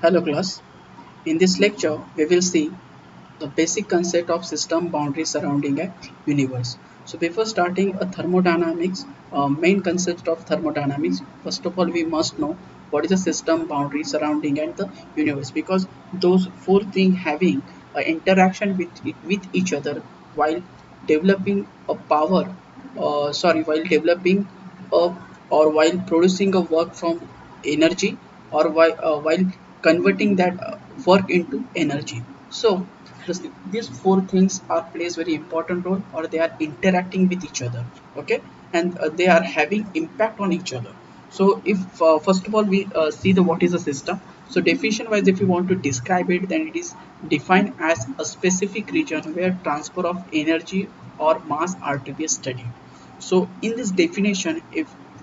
Hello class. In this lecture, we will see the basic concept of system boundaries surrounding a universe. So before starting a thermodynamics, main concept of thermodynamics, first of all we must know what is a system boundary surrounding and the universe, because those four things having an interaction with each other while developing a power, while developing a or while producing a work from energy, or while converting that work into energy. So these four things are plays very important role, or they are interacting with each other. Okay, and they are having impact on each other. So if first of all we see the what is a system. So definition wise, if you want to describe it, then it is defined as a specific region where transfer of energy or mass are to be studied. So in this definition,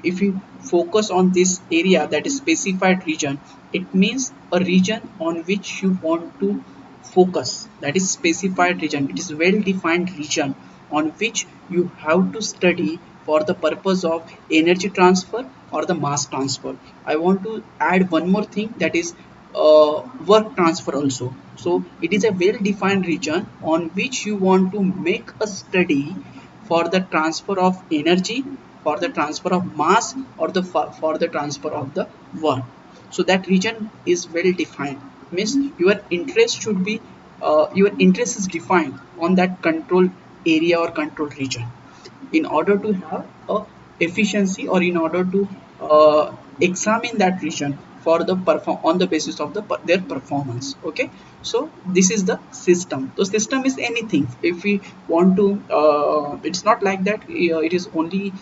if you focus on this area, that is specified region, it means a region on which you want to focus, that is specified region. It is well defined region on which you have to study for the purpose of energy transfer or the mass transfer. I want to add one more thing, that is work transfer also. So it is a well defined region on which you want to make a study for the transfer of energy, for the transfer of mass, or for the transfer of the work. So that region is well defined, means your interest should be your interest is defined on that control area or control region, in order to have a efficiency, or in order to examine that region for the perform on the basis of their performance. Okay, so this is the system. The system is anything. If we want to it's not like that it is only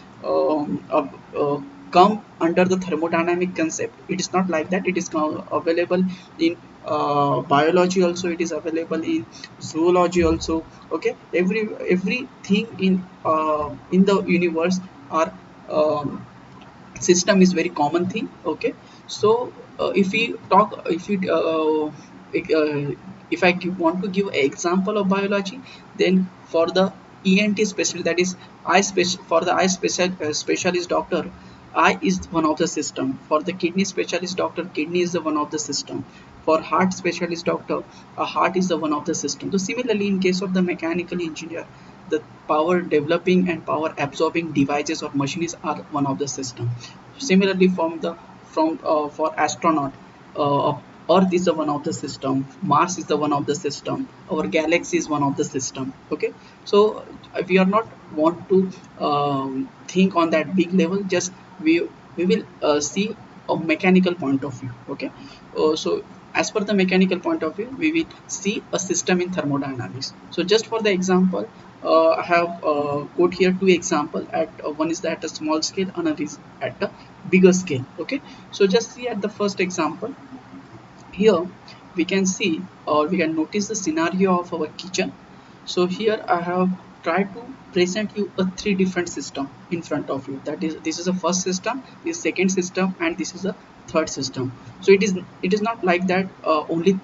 come under the thermodynamic concept. It is not like that. It is now available in biology also, it is available in zoology also. Okay, everything in the universe are system is very common thing. Okay, so if we talk if I want to give an example of biology, then for the ENT specialist, that is for the eye specialist doctor, eye is one of the system. For the kidney specialist doctor, kidney is the one of the system. For heart specialist doctor, a heart is the one of the system. So similarly, in case of the mechanical engineer, the power developing and power absorbing devices or machines are one of the system. Similarly, from for astronaut, uh, Earth is the one of the system, Mars is the one of the system, our galaxy is one of the system. Okay, so we are not want to think on that big level. Just we will see a mechanical point of view. Okay, so as per the mechanical point of view, we will see a system in thermodynamics. So just for the example, I have quote here two example. At one is at a small scale, another is at a bigger scale. Okay, so just see at the first example. Here we can see, or we can notice the scenario of our kitchen. So here I have tried to present you a three different system in front of you. That is, this is a first system, this is second system, and this is a third system. So it is not like that only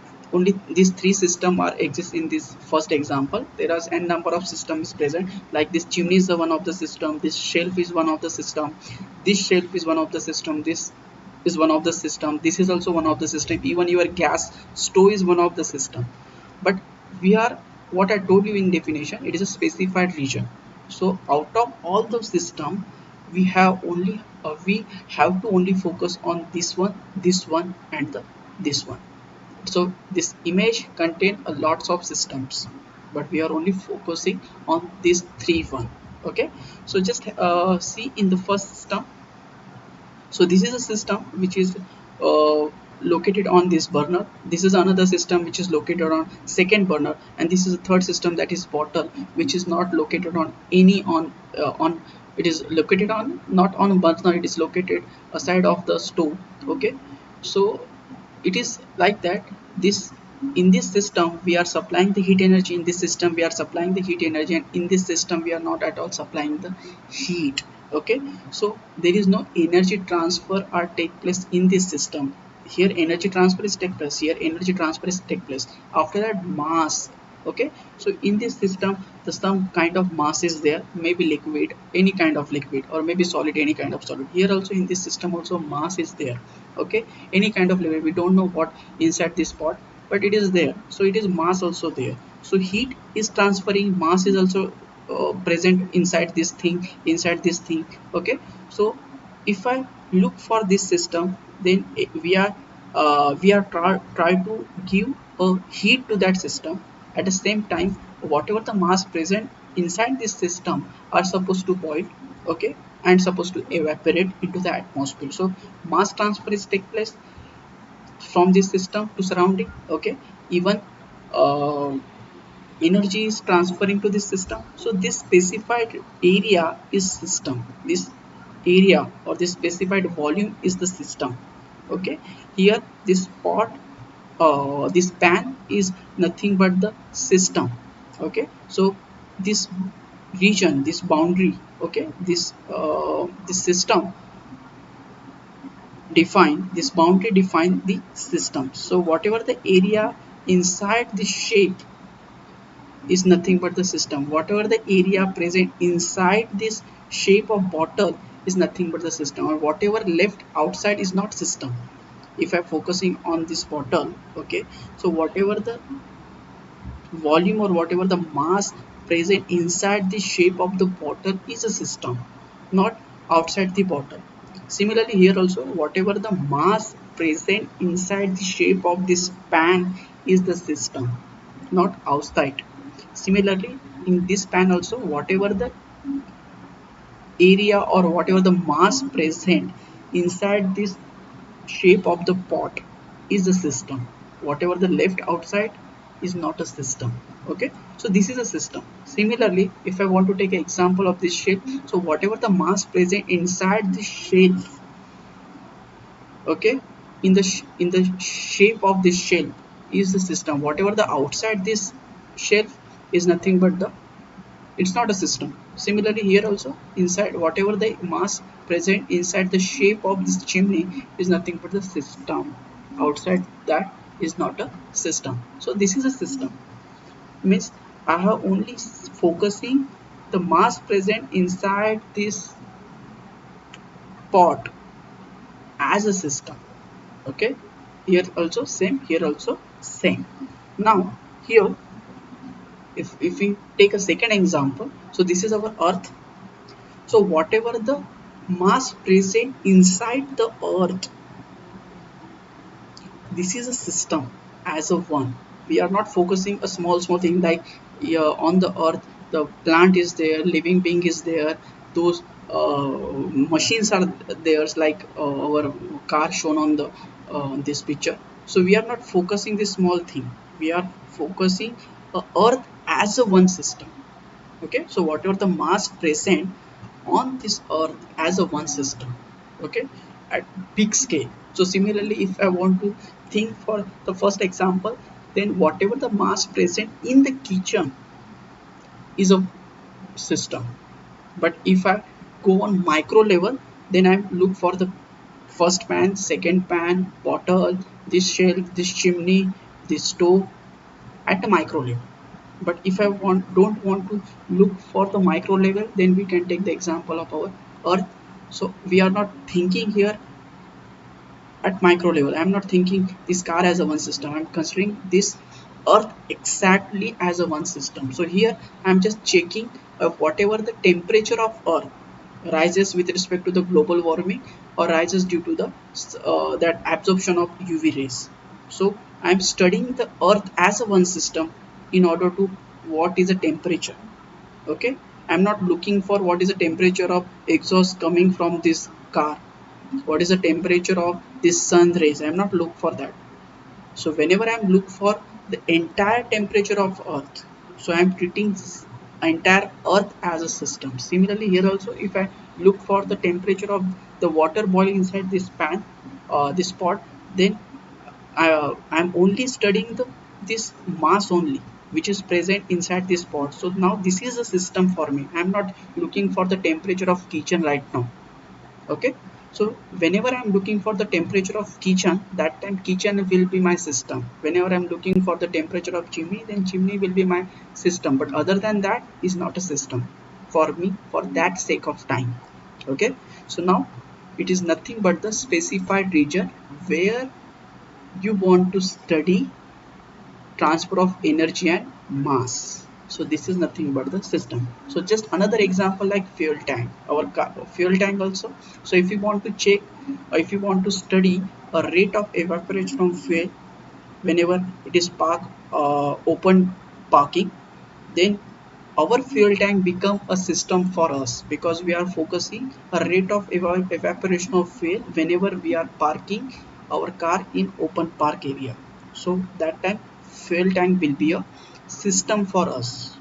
these three system are exist in this first example. There are n number of systems present, like this chimney is the one of the system, this shelf is one of the system, this shelf is one of the system, this is one of the system, this is also one of the system, even your gas stove is one of the system. But we are, what I told you in definition, it is a specified region. So out of all the system, we have only we have to only focus on this one, and this one. So this image contain a lots of systems, but we are only focusing on these three one. Okay, so just see in the first system. So this is a system which is located on this burner. This is another system which is located on second burner, and this is a third system, that is bottle, which is not located on any on it is located on not on burner, it is located aside of the stove. Okay, so it is like that. This, in this system we are supplying the heat energy, in this system we are supplying the heat energy, and in this system we are not at all supplying the heat. Okay, so there is no energy transfer or take place in this system. Here energy transfer is take place, here energy transfer is take place. After that, mass. Okay, so in this system the some kind of mass is there, maybe liquid, any kind of liquid, or maybe solid, any kind of solid. Here also in this system also mass is there. Okay, any kind of liquid, we don't know what inside this pot, but it is there, so it is mass also there. So heat is transferring, mass is also present inside this thing, okay. So if I look for this system, then we are try to give a heat to that system. At the same time, whatever the mass present inside this system are supposed to boil, okay, and supposed to evaporate into the atmosphere. So mass transfer is take place from this system to surrounding, okay. Even uh, energy is transferring to this system. So this specified area is system, this area or this specified volume is the system, okay. Here this pot, this pan is nothing but the system, okay. So this region, this boundary, okay, this system define, this boundary define the system. So whatever the area inside the shape is nothing but the system. Whatever the area present inside this shape of bottle is nothing but the system, or whatever left outside is not system. If I'm focusing on this bottle, okay, so whatever the volume or whatever the mass present inside the shape of the bottle is a system, not outside the bottle. Similarly here also, whatever the mass present inside the shape of this pan is the system, not outside. Similarly in this pan also, whatever the area or whatever the mass present inside this shape of the pot is the system. Whatever the left outside is not a system, okay. So this is a system. Similarly, if I want to take an example of this shape, so whatever the mass present inside the shelf, okay, in the shape of this shelf is the system. Whatever the outside this shelf is nothing but the, it's not a system. Similarly here also, inside whatever the mass present inside the shape of this chimney is nothing but the system. Outside that is not a system. So this is a system, means I have only focusing the mass present inside this pot as a system, okay. Here also same, here also same. Now here, if we take a second example, so this is our earth. So whatever the mass present inside the earth, this is a system as of one. We are not focusing a small thing like, on the earth the plant is there, living being is there, those machines are there, like our car shown on the this picture. So we are not focusing this small thing, we are focusing earth as a one system, okay. So whatever the mass present on this earth as a one system, okay, at big scale. So similarly if I want to think for the first example, then whatever the mass present in the kitchen is a system. But if I go on micro level, then I look for the first pan, second pan, bottle, this shelf, this chimney, this stove, at a micro level. But if I don't want to look for the micro level, then we can take the example of our earth. So we are not thinking here at micro level. I'm not thinking this car as a one system, I'm considering this earth exactly as a one system. So here I'm just checking whatever the temperature of earth rises with respect to the global warming, or rises due to the that absorption of UV rays. So I'm studying the earth as a one system in order to what is the temperature, okay. I'm not looking for what is the temperature of exhaust coming from this car, what is the temperature of this sun rays. I'm not look for that. So whenever I'm look for the entire temperature of earth, so I'm treating entire earth as a system. Similarly here also, if I look for the temperature of the water boiling inside this pan, this pot, then I'm only studying the this mass only which is present inside this pot. So now this is a system for me, I'm not looking for the temperature of kitchen right now, okay. So whenever I'm looking for the temperature of kitchen, that time kitchen will be my system. Whenever I'm looking for the temperature of chimney, then chimney will be my system. But other than that is not a system for me for that sake of time, okay. So now it is nothing but the specified region where you want to study transfer of energy and mass. So this is nothing but the system. So just another example like fuel tank, our car fuel tank also. So if you want to check, or if you want to study a rate of evaporation of fuel whenever it is parked, open parking, then our fuel tank become a system for us, because we are focusing a rate of evaporation of fuel whenever we are parking our car in open park area. So that time fuel tank will be a system for us,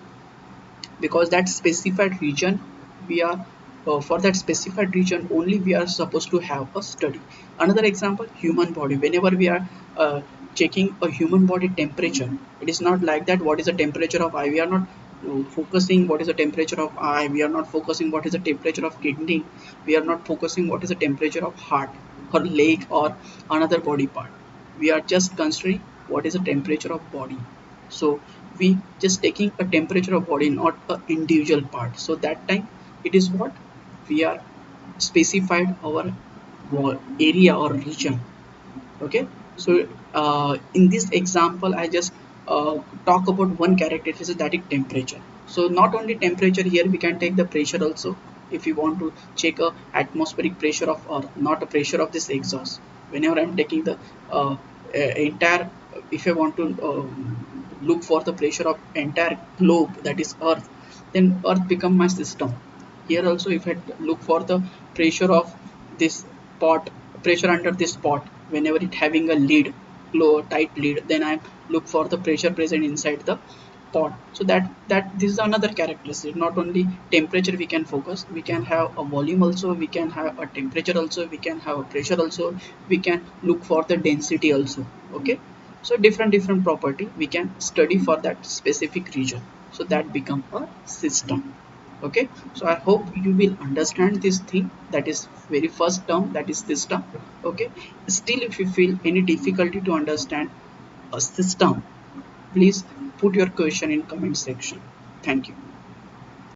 because that specified region we are, for that specified region only we are supposed to have a study. Another example, human body. Whenever we are checking a human body temperature, it is not like that what is the temperature of eye, we are not focusing what is the temperature of eye, we are not focusing what is the temperature of kidney, we are not focusing what is the temperature of heart or leg or another body part. We are just considering what is the temperature of body. So we just taking a temperature of body, not a individual part. So that time it is what we are specified our area or region. Okay. So in this example I just talk about one characteristic, that is temperature. So not only temperature, here we can take the pressure also. If you want to check a atmospheric pressure of earth, not a pressure of this exhaust. Whenever I'm taking the entire, if I want to look for the pressure of entire globe, that is earth, then earth become my system. Here also if I look for the pressure of this pot, pressure under this pot, whenever it having a lid, low tight lid, then I look for the pressure present inside the pot. So that this is another characteristic. Not only temperature we can focus, we can have a volume also, we can have a temperature also, we can have a pressure also, we can look for the density also. Okay. So different property we can study for that specific region, so that become a system. Okay. So I hope you will understand this thing, that is very first term, that is system. Okay. Still if you feel any difficulty to understand a system, please put your question in comment section. Thank you.